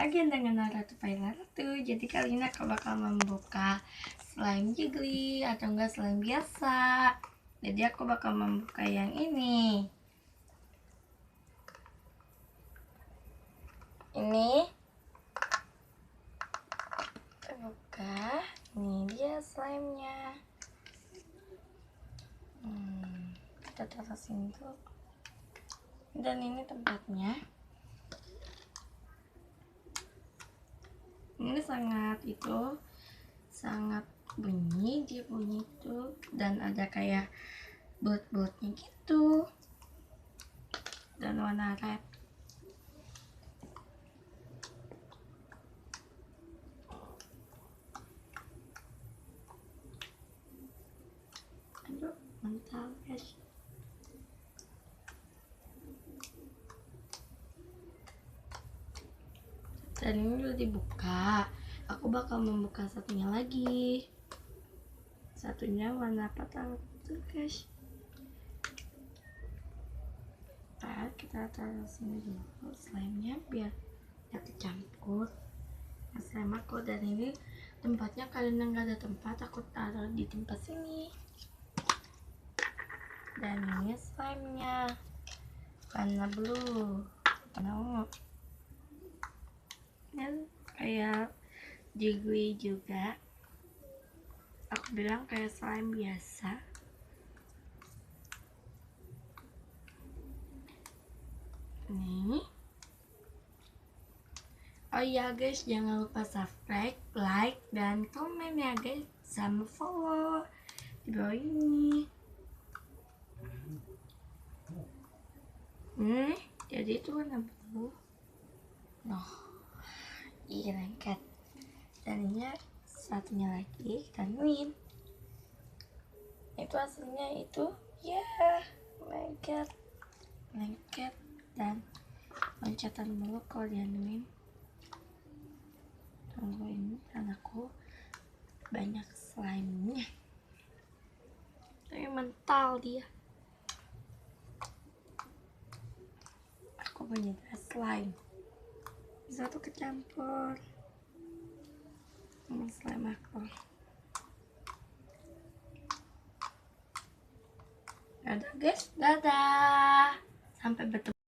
lagi dengan Ratu Ratu. Jadi kali ini aku bakal membuka slime jiggly atau enggak slime biasa. Jadi aku bakal membuka yang ini. Ini kita buka. Ini dia slime-nya. Kita taruh sini tuh. Dan ini tempatnya. Ini sangat bunyi, dia bunyi itu, dan ada kayak bulat-bulatnya gitu, dan warna red. Aduh, mantap guys. Dan ini udah dibuka. Aku bakal membuka satunya lagi. Satunya warna apa tahu tuh guys. Nah, kita taruh sini dulu slime-nya biar gak kecampur slime aku. Dan ini tempatnya karena nggak ada tempat, aku taruh di tempat sini. Dan ini slime-nya warna blue, warna ungu. Dan kayak jiggly juga. Aku bilang kayak slime biasa. Nih. Oh iya guys, jangan lupa subscribe, like, dan komen ya guys, sama follow di bawah ini. Jadi itu warna blue. Noh, iya lengket. Dan ini satunya lagi, kita nuin. Itu aslinya itu, ya lengket dan loncatan mulu kalau dianuin. Tunggu ini anakku banyak slime-nya, tapi mental dia. Aku punya slime satu kecampur sama slime aku. Dadah guys, dadah, sampai bertemu.